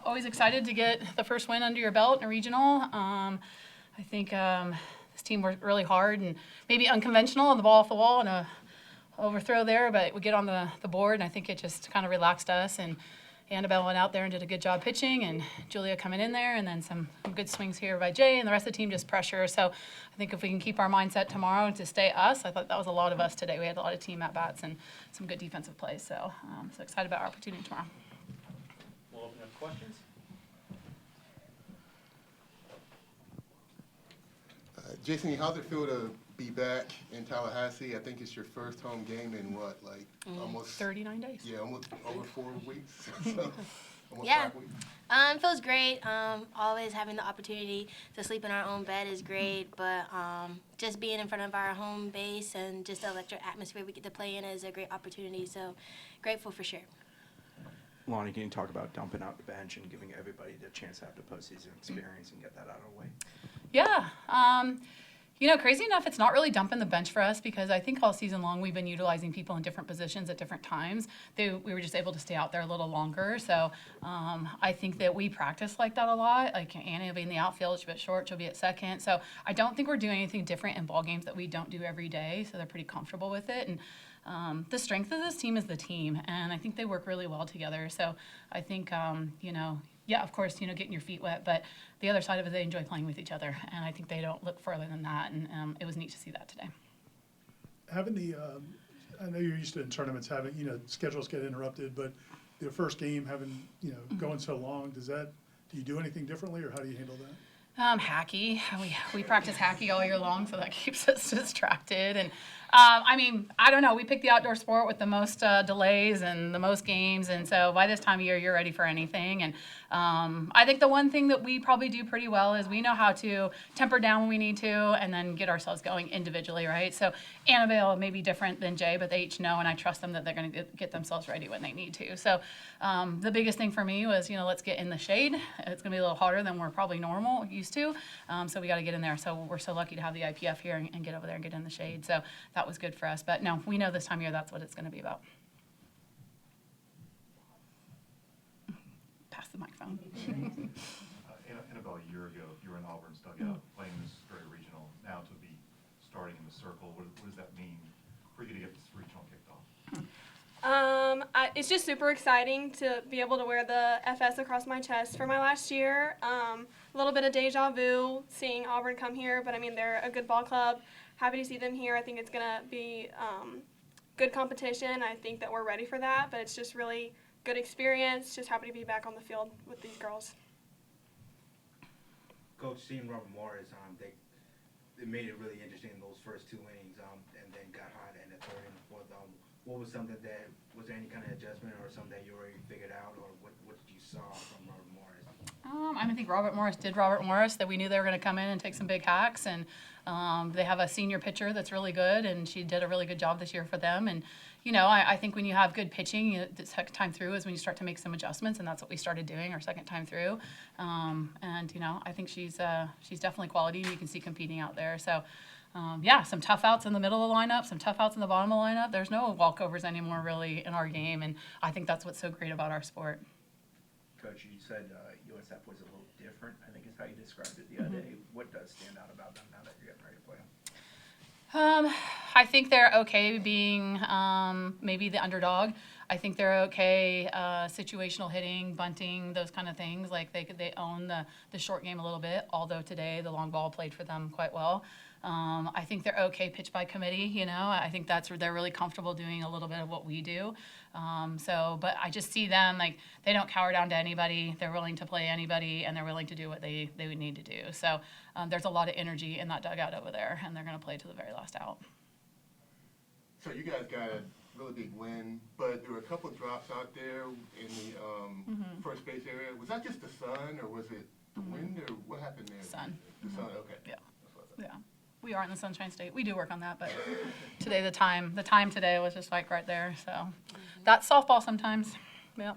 Always excited to get the first win under your belt in a regional. I think this team worked really hard and maybe unconventional on the ball off the wall and a overthrow there, but we get on the board, and I think it just kind of relaxed us. And Annabelle went out there and did a good job pitching, and Julia coming in there, and then some good swings here by Jay, and the rest of the team just pressure. So I think if we can keep our mindset tomorrow to stay us, I thought that was a lot of us today. We had a lot of team at-bats and some good defensive plays. So excited about our opportunity tomorrow. We'll open up questions. Jason, how's it feel to be back in Tallahassee? I think it's your first home game in what, like almost 39 days. Yeah, almost over 4 weeks. So, almost Yeah. 5 weeks. It feels great. Always having the opportunity to sleep in our own bed is great, but just being in front of our home base and just the electric atmosphere we get to play in is a great opportunity. So grateful for sure. Lonnie, can you talk about dumping out the bench and giving everybody the chance to have the postseason experience and get that out of the way? Yeah. Crazy enough, it's not really dumping the bench for us because I think all season long we've been utilizing people in different positions at different times. We were just able to stay out there a little longer. So I think that we practice like that a lot. Like Annie will be in the outfield, she'll be at short, she'll be at second. So I don't think we're doing anything different in ball games that we don't do every day. So they're pretty comfortable with it. And the strength of this team is the team, and I think they work really well together. So I think, of course, getting your feet wet, but the other side of it, they enjoy playing with each other, and I think they don't look further than that, and it was neat to see that today. Having I know you're used to in tournaments having, schedules get interrupted, but the first game having, going so long, do you do anything differently, or how do you handle that? Hacky. We practice hacky all year long, so that keeps us distracted. And I don't know. We pick the outdoor sport with the most delays and the most games, and so by this time of year, you're ready for anything. And I think the one thing that we probably do pretty well is we know how to temper down when we need to, and then get ourselves going individually, right? So Annabelle may be different than Jay, but they each know, and I trust them that they're going to get themselves ready when they need to. So the biggest thing for me was, let's get in the shade. It's going to be a little harder than we're probably used to. So we got to get in there. So we're so lucky to have the IPF here and get over there and get in the shade. So that was good for us. But no, we know this time of year that's what it's going to be about. Pass the microphone. Annabelle, a year ago, you were in Auburn's dugout playing this very regional. Now to be starting in the circle, what does that mean for you to get this regional kicked off? It's just super exciting to be able to wear the FS across my chest for my last year. A little bit of deja vu seeing Auburn come here, but they're a good ball club. Happy to see them here. I think it's going to be good competition. I think that we're ready for that, but it's just really good experience. Just happy to be back on the field with these girls. Coach, seeing Robert Morris, they made it really interesting in those first 2 innings, and then got hot in the third and the fourth. What was something was there any kind of adjustment or something that you already figured out, or what did you saw from Robert Morris? I think Robert Morris did Robert Morris, that we knew they were going to come in and take some big hacks, and they have a senior pitcher that's really good, and she did a really good job this year for them. And I think when you have good pitching, the second time through is when you start to make some adjustments, and that's what we started doing our second time through. I think she's definitely quality, and you can see competing out there. So some tough outs in the middle of the lineup, some tough outs in the bottom of the lineup. There's no walkovers anymore really in our game, and I think that's what's so great about our sport. Coach, you said USF was a little different, I think is how you described it the other day. What does stand out about them now that you're getting ready to play them? I think they're okay being maybe the underdog. I think they're okay situational hitting, bunting, those kind of things. Like they own the short game a little bit, although today the long ball played for them quite well. I think they're okay pitch by committee, I think they're really comfortable doing a little bit of what we do. But I just see them, like, they don't cower down to anybody. They're willing to play anybody, and they're willing to do what they would need to do. So there's a lot of energy in that dugout over there, and they're going to play to the very last out. So you guys got a really big win, but there were a couple of drops out there in the first base area. Was that just the sun, or was it the wind, or what happened there? Sun. The sun, okay. Yeah. Yeah. We are in the Sunshine State. We do work on that, but today the time today was just like right there. So that's softball sometimes. Yeah.